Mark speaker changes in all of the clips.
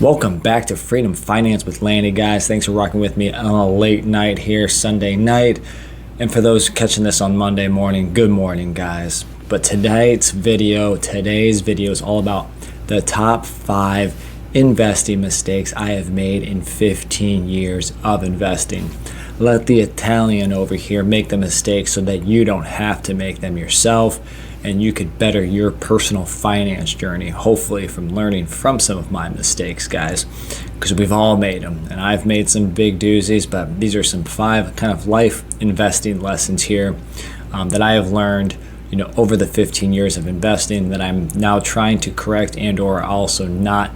Speaker 1: Welcome back to Freedom Finance with Lanny, guys. Thanks for rocking with me on a late night here, Sunday night. And for those catching this on Monday morning, good morning, guys. But today's video is all about the top 5 investing mistakes I have made in 15 years of investing. Let the Italian over here make the mistakes so that you don't have to make them yourself, and you could better your personal finance journey, hopefully from learning from some of my mistakes, guys, because we've all made them. And I've made some big doozies, but these are some 5 kind of life investing lessons here that I have learned, over the 15 years of investing that I'm now trying to correct and or also not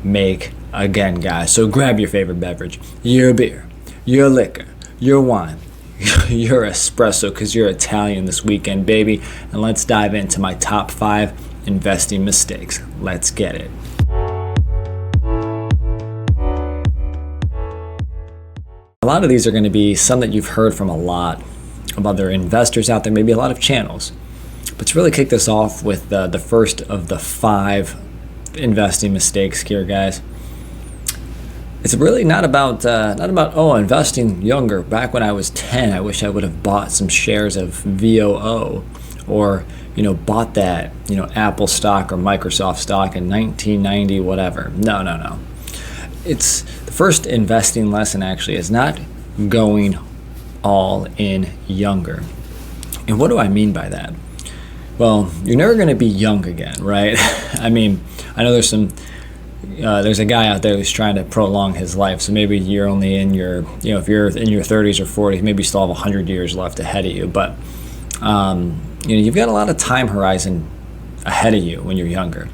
Speaker 1: make again, guys. So grab your favorite beverage, your beer, your liquor, your wine, your espresso, because you're Italian this weekend, baby. And let's dive into my top 5 investing mistakes. Let's get it. A lot of these are going to be some that you've heard from a lot of other investors out there, maybe a lot of channels. But to really kick this off with the first of the 5 investing mistakes here, guys, it's really not about investing younger. Back when I was 10, I wish I would have bought some shares of VOO, or bought that Apple stock or Microsoft stock in 1990, whatever. No. It's the first investing lesson actually is not going all in younger. And what do I mean by that? Well, you're never going to be young again, right? I mean, I know there's a guy out there who's trying to prolong his life. So maybe you're only in your, if you're in your 30s or 40s, maybe you still have 100 years left ahead of you. But, you've got a lot of time horizon ahead of you when you're younger.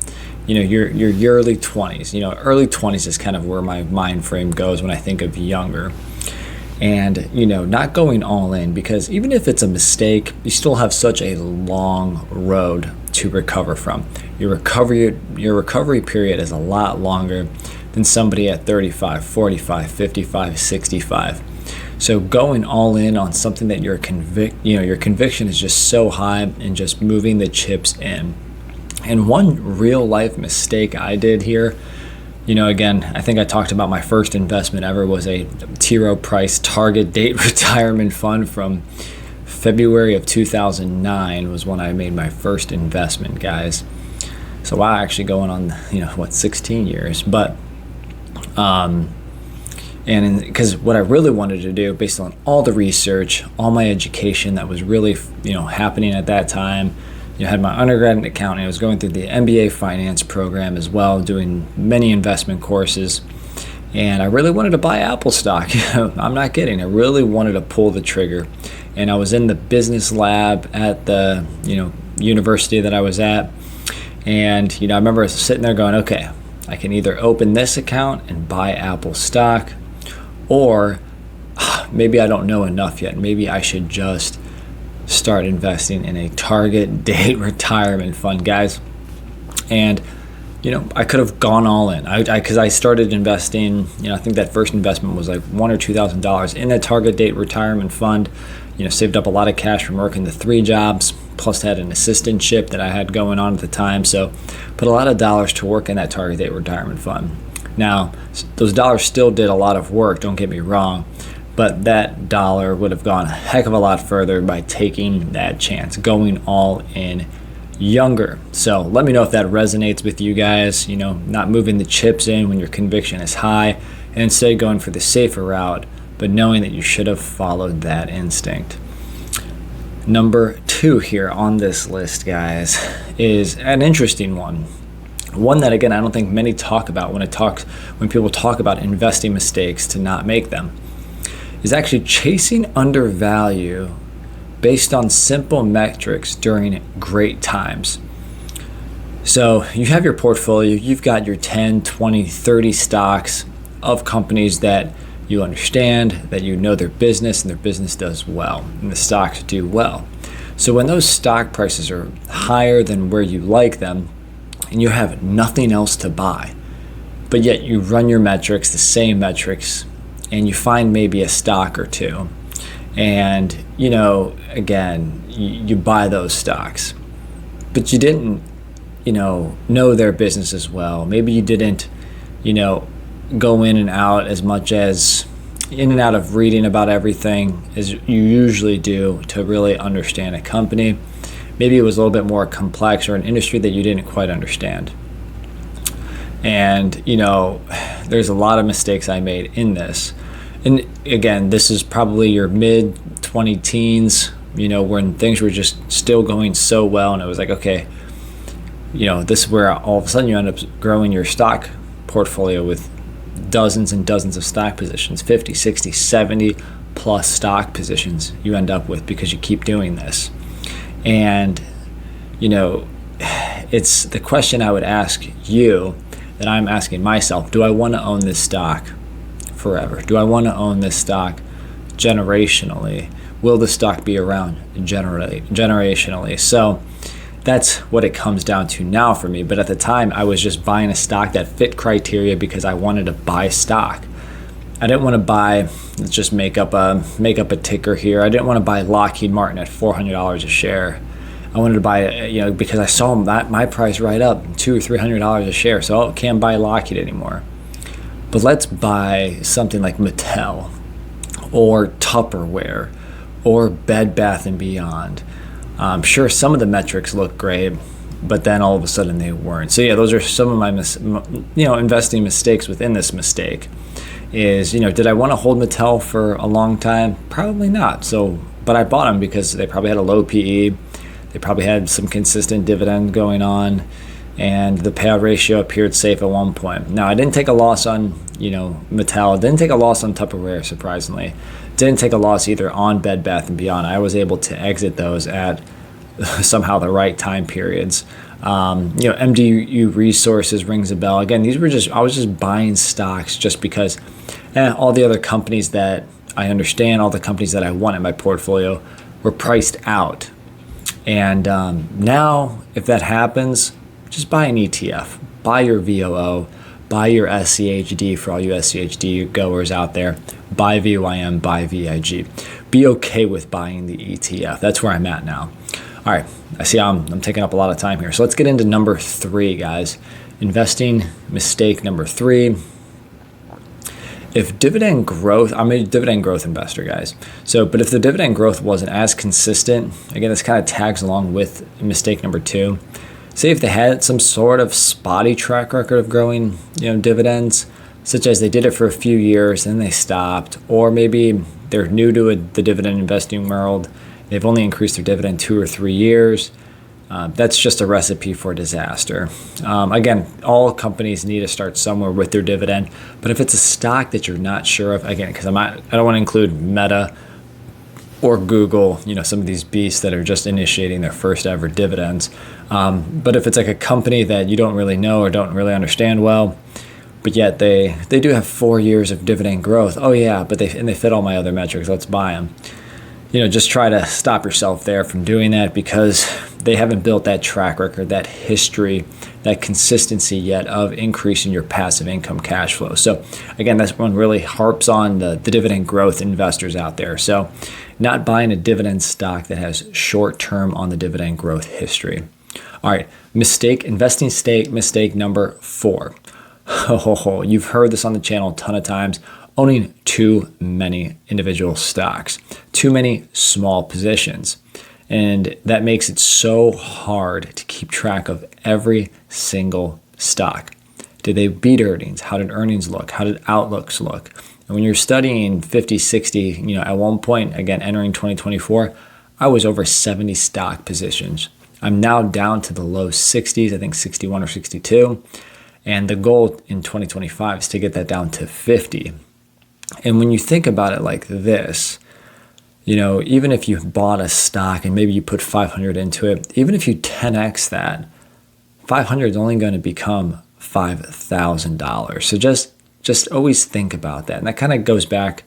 Speaker 1: Your early 20s. Early 20s is kind of where my mind frame goes when I think of younger. And, not going all in, because even if it's a mistake, you still have such a long road to recover from. Your recovery period is a lot longer than somebody at 35, 45, 55, 65. So going all in on something that your conviction is just so high, and just moving the chips in. And one real life mistake I did here, again, I think I talked about my first investment ever was a T. Rowe Price target date retirement fund from February of 2009 was when I made my first investment, guys. So wow, actually going on, 16 years. But, because what I really wanted to do, based on all the research, all my education that was really, happening at that time, I had my undergrad in accounting. I was going through the MBA finance program as well, doing many investment courses. And I really wanted to buy Apple stock. I'm not kidding. I really wanted to pull the trigger. And I was in the business lab at the, university that I was at. And, I remember sitting there going, okay, I can either open this account and buy Apple stock, or maybe I don't know enough yet. Maybe I should just start investing in a target date retirement fund, guys. And I could have gone all in. Because I started investing, I think that first investment was like $1,000 or $2,000 in a target date retirement fund. Saved up a lot of cash from working the 3 jobs, plus had an assistantship that I had going on at the time. So put a lot of dollars to work in that target date retirement fund. Now, those dollars still did a lot of work, don't get me wrong, but that dollar would have gone a heck of a lot further by taking that chance, going all in younger. So let me know if that resonates with you guys, not moving the chips in when your conviction is high, and instead going for the safer route, but knowing that you should have followed that instinct. Number 2 here on this list, guys, is an interesting one. One that, again, I don't think many talk about when people talk about investing mistakes to not make them, is actually chasing undervalue based on simple metrics during great times. So you have your portfolio, you've got your 10, 20, 30 stocks of companies that you understand, that their business, and their business does well, and the stocks do well. So when those stock prices are higher than where you like them, and you have nothing else to buy, but yet you run your metrics, the same metrics, and you find maybe a stock or two, and again, you buy those stocks, but you didn't know their business as well. Maybe you didn't go in and out as much as in and out of reading about everything as you usually do to really understand a company. Maybe it was a little bit more complex or an industry that you didn't quite understand. And, there's a lot of mistakes I made in this. And again, this is probably your mid-20 teens, when things were just still going so well. And it was like, okay, this is where all of a sudden you end up growing your stock portfolio with dozens and dozens of stock positions, 50, 60, 70 plus stock positions you end up with because you keep doing this. And, it's the question I would ask you that I'm asking myself: do I want to own this stock forever? Do I want to own this stock generationally? Will the stock be around generationally? So that's what it comes down to now for me. But at the time, I was just buying a stock that fit criteria because I wanted to buy stock. I didn't want to buy, let's just make up a ticker here. I didn't want to buy Lockheed Martin at $400 a share. I wanted to buy, because I saw my price right up $200 or $300 a share. So I can't buy Lockheed anymore. But let's buy something like Mattel or Tupperware or Bed Bath & Beyond. Sure, some of the metrics look great, but then all of a sudden they weren't. So yeah, those are some of my investing mistakes within this mistake. Is, did I want to hold Mattel for a long time? Probably not. So, but I bought them because they probably had a low PE. They probably had some consistent dividend going on, and the payout ratio appeared safe at one point. Now, I didn't take a loss on, Mattel. Didn't take a loss on Tupperware, surprisingly. Didn't take a loss either on Bed Bath & Beyond. I was able to exit those at somehow the right time periods. MDU Resources rings a bell. Again, I was just buying stocks just because all the other companies that I understand, all the companies that I want in my portfolio were priced out. And now, if that happens, just buy an ETF. Buy your VOO. Buy your SCHD for all you SCHD goers out there. Buy VYM, buy VIG. Be okay with buying the ETF. That's where I'm at now. All right, I see I'm taking up a lot of time here. So let's get into number 3, guys. Investing mistake number 3. If dividend growth, I'm a dividend growth investor, guys. But if the dividend growth wasn't as consistent, again, this kind of tags along with mistake number 2. Say if they had some sort of spotty track record of growing, dividends, such as they did it for a few years, then they stopped, or maybe they're new to the dividend investing world. They've only increased their dividend 2 or 3 years. That's just a recipe for disaster. Again, all companies need to start somewhere with their dividend. But if it's a stock that you're not sure of, again, because I don't want to include Meta or Google, some of these beasts that are just initiating their first ever dividends. But if it's like a company that you don't really know or don't really understand well, but yet they do have 4 years of dividend growth. Oh yeah, but they fit all my other metrics. Let's buy them. Just try to stop yourself there from doing that because they haven't built that track record, that history, that consistency yet of increasing your passive income cash flow. So again, that's one really harps on the dividend growth investors out there. So not buying a dividend stock that has short term on the dividend growth history. All right, mistake number 4. You've heard this on the channel a ton of times. Owning too many individual stocks, too many small positions. And that makes it so hard to keep track of every single stock. Did they beat earnings? How did earnings look? How did outlooks look? And when you're studying 50, 60, at one point, again, entering 2024, I was over 70 stock positions. I'm now down to the low 60s, I think 61 or 62. And the goal in 2025 is to get that down to 50. And when you think about it like this, even if you bought a stock and maybe you put 500 into it, even if you 10x that, 500 is only going to become $5,000. So just always think about that. And that kind of goes back,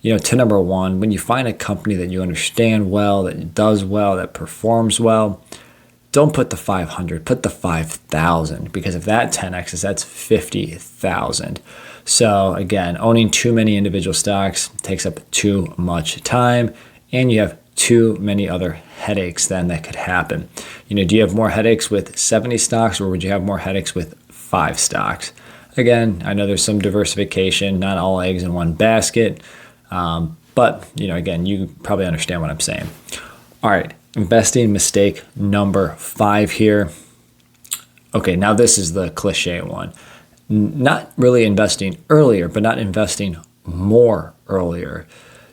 Speaker 1: to number 1. When you find a company that you understand well, that does well, that performs well, don't put the 500, put the 5,000, because if that 10x's, that's 50,000. So again, owning too many individual stocks takes up too much time, and you have too many other headaches then that could happen. Do you have more headaches with 70 stocks, or would you have more headaches with 5 stocks? Again, I know there's some diversification, not all eggs in one basket. But, again, you probably understand what I'm saying. All right, investing mistake number 5 here. Okay, now this is the cliche one. Not really investing earlier, but not investing more earlier.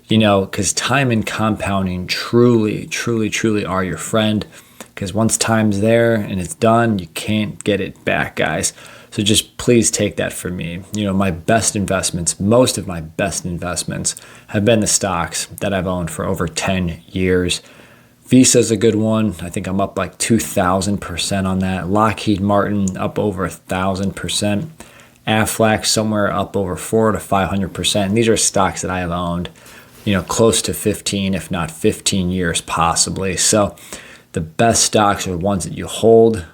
Speaker 1: Because time and compounding truly, truly, truly are your friend. Because once time's there and it's done, you can't get it back, guys. So just please take that from me. My best investments, most of my best investments have been the stocks that I've owned for over 10 years. Visa's a good one. I think I'm up like 2,000% on that. Lockheed Martin up over 1,000%. Aflac somewhere up over 400 to 500%. And these are stocks that I have owned, close to 15, if not 15 years possibly. So the best stocks are the ones that you hold,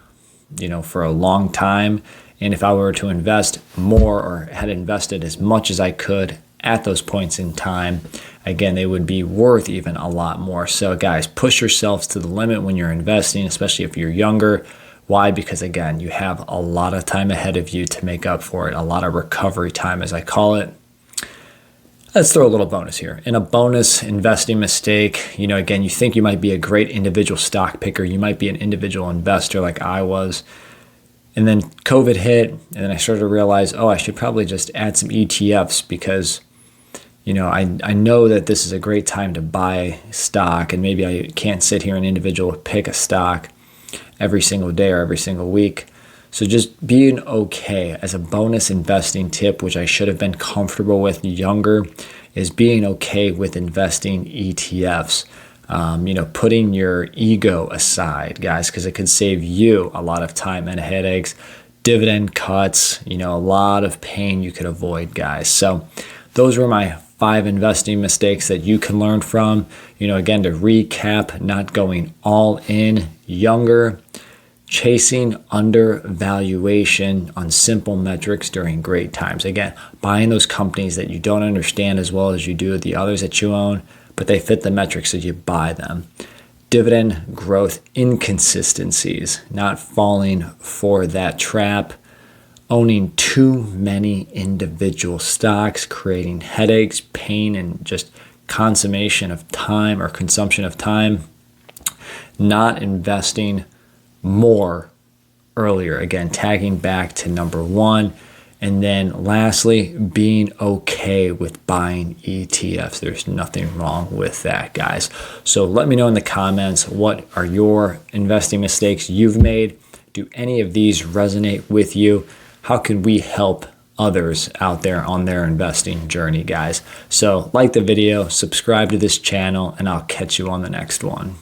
Speaker 1: for a long time. And if I were to invest more or had invested as much as I could at those points in time, again, they would be worth even a lot more. So guys, push yourselves to the limit when you're investing, especially if you're younger. Why? Because again, you have a lot of time ahead of you to make up for it, a lot of recovery time, as I call it. Let's throw a little bonus here. In a bonus investing mistake, again, you think you might be a great individual stock picker. You might be an individual investor like I was. And then COVID hit, and then I started to realize, I should probably just add some ETFs because, I know that this is a great time to buy stock, and maybe I can't sit here and individually pick a stock every single day or every single week. So just being okay as a bonus investing tip, which I should have been comfortable with younger, is being okay with investing ETFs. Putting your ego aside, guys, because it could save you a lot of time and headaches, dividend cuts, a lot of pain you could avoid, guys. So those were my 5 investing mistakes that you can learn from. Again, to recap, not going all in younger, chasing undervaluation on simple metrics during great times. Again, buying those companies that you don't understand as well as you do the others that you own, but they fit the metrics, so you buy them. Dividend growth inconsistencies, not falling for that trap. Owning too many individual stocks, creating headaches, pain, and just consummation of time or consumption of time. Not investing more earlier. Again, tagging back to number 1. And then lastly, being okay with buying ETFs. There's nothing wrong with that, guys. So let me know in the comments, what are your investing mistakes you've made? Do any of these resonate with you? How can we help others out there on their investing journey, guys? So like the video, subscribe to this channel, and I'll catch you on the next one.